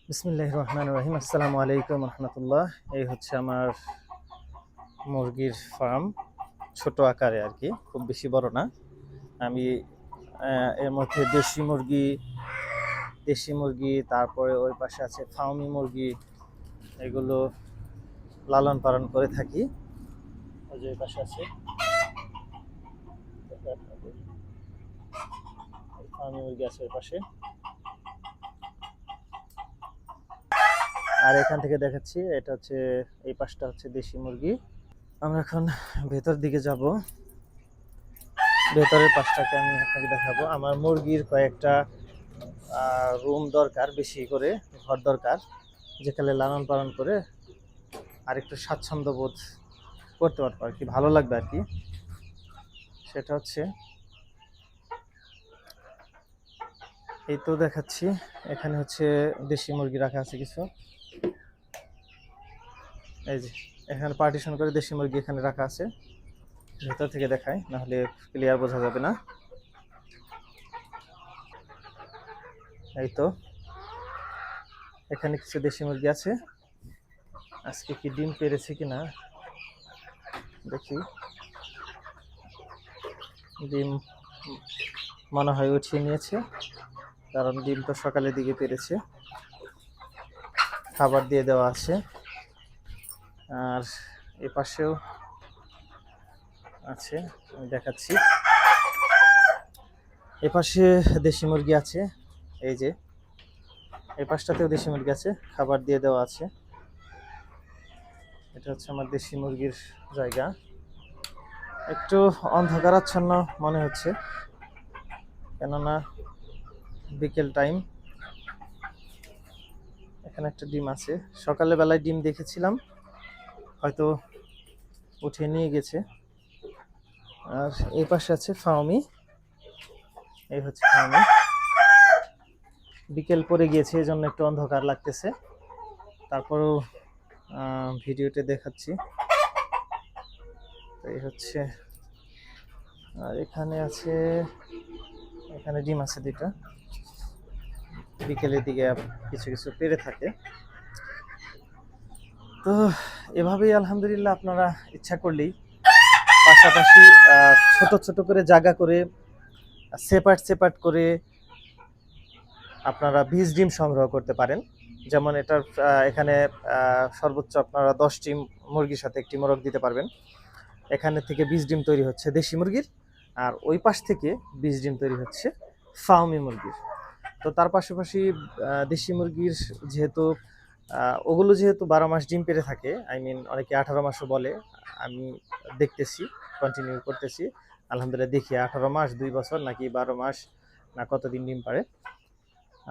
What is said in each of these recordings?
বিসমিল্লাহির রহমানির রহিম। আসসালামু আলাইকুম রহমতুল্লাহ। এই হচ্ছে আমার মুরগির ফার্ম, ছোট আকারে আর কি, খুব বেশি বড় না। আমি এর মধ্যে দেশি মুরগি, তারপরে ওই পাশে আছে ফার্মি মুরগি, এগুলো লালন পালন করে থাকি। ওই যে ওই পাশে আছে ফার্মি মুরগি আছে ওই পাশে, আর এখান থেকে দেখাচ্ছি এটা হচ্ছে, এই পাশটা হচ্ছে দেশি মুরগি। আমরা এখন ভেতর দিকে যাব, ভেতরের পাশটাকে আমি আপনাকে দেখাবো। আমার মুরগির কয়েকটা রুম দরকার, বেশি করে ঘর দরকার, যেখানে লালন পালন করে আর একটু স্বাচ্ছন্দ্য বোধ করতে পারবো আর কি, ভালো লাগবে আর কি। সেটা হচ্ছে এই তো দেখাচ্ছি, এখানে হচ্ছে দেশি মুরগি রাখা আছে কিছু, এই যে এখানে পার্টিশন করে দেশি মুরগি এখানে রাখা আছে। ভেতর থেকে দেখায়, নাহলে ক্লিয়ার বোঝা যাবে না। এই তো এখানে কিছু দেশি মুরগি আছে, আজকে কি ডিম পেরেছে কিনা দেখি। ডিম মনে হয় উঠিয়ে নিয়েছে, কারণ ডিম তো সকালের দিকে পেরেছে। খাবার দিয়ে দেওয়া আছে। আর এ পাশেও আছে, আমি দেখাচ্ছি। এ পাশে দেশি মুরগি আছে, এই যে এই পাশটাতেও দেশি মুরগি আছে, খাবার দিয়ে দেওয়া আছে। এটা হচ্ছে আমার দেশি মুরগির জায়গা। একটু অন্ধকারাচ্ছন্ন মনে হচ্ছে, কেননা বিকেল টাইম। এখানে একটা ডিম আছে, সকালে বেলায় ডিম দেখেছিলাম, হয়তো উঠে নিয়ে গেছে। আর এই পাশে আছে ফার্মি, এই হচ্ছে ফার্মি। বিকেল পরে গিয়েছে, এই জন্য একটু অন্ধকার লাগতেছে, তারপরেও ভিডিওতে দেখাচ্ছি। এই হচ্ছে, আর এখানে আছে, এখানে ডিম আছে দুইটা, বিকেলের দিকে কিছু কিছু পেরে থাকে। তো এভাবেই আলহামদুলিল্লাহ আপনারা ইচ্ছা করলেই পাশাপাশি ছোট ছোট করে জায়গা করে সেপারেট করে আপনারা বীজ ডিম সংগ্রহ করতে পারেন। যেমন এটার এখানে সর্বোচ্চ আপনারা 10টি মুরগির সাথে একটি মোরগ দিতে পারবেন। এখানে থেকে বীজ ডিম তৈরি হচ্ছে দেশি মুরগির, আর ওই পাশ থেকে বীজ ডিম তৈরি হচ্ছে ফার্মি মুরগির। তো তার পাশাপাশি দেশি মুরগির যেহেতু ওগুলো যেহেতু 12 মাস ডিম পেড়ে থাকে, অনেকে 18 মাসও বলে, আমি দেখতেছি, কন্টিনিউ করতেছি, আলহামদুলিল্লাহ দেখি 18 মাস, 2 বছর, নাকি 12 মাস, না কতদিন ডিম পারে।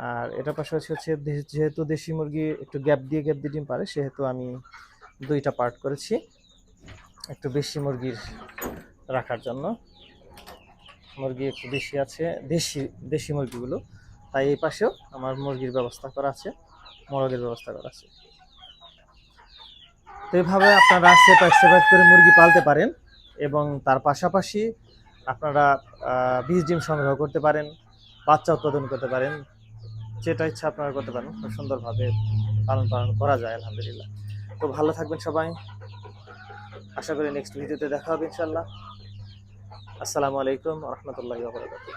আর এটার পাশাপাশি হচ্ছে যেহেতু দেশি মুরগি একটু গ্যাপ দিয়ে ডিম পারে, সেহেতু আমি 2টা পার্ট করেছি একটু বেশি মুরগির রাখার জন্য। মুরগি একটু বেশি আছে, দেশি মুরগিগুলো, তাই এই পাশেও আমার মুরগির ব্যবস্থা করা আছে, মোরগের ব্যবস্থা করা আছে। তো এইভাবে আপনারা সেপারেট করে মুরগি পালতে পারেন, এবং তার পাশাপাশি আপনারা বীজ ডিম সংগ্রহ করতে পারেন, বাচ্চা উৎপাদন করতে পারেন, যেটা ইচ্ছা আপনারা করতে পারেন। খুব সুন্দরভাবে পালন করা যায় আলহামদুলিল্লাহ। তো ভালো থাকবেন সবাই, আশা করি নেক্সট ভিডিওতে দেখা হবে ইনশাল্লাহ। আসসালামু আলাইকুম রহমতুল্লাহি ওয়া বারাকাতুহু।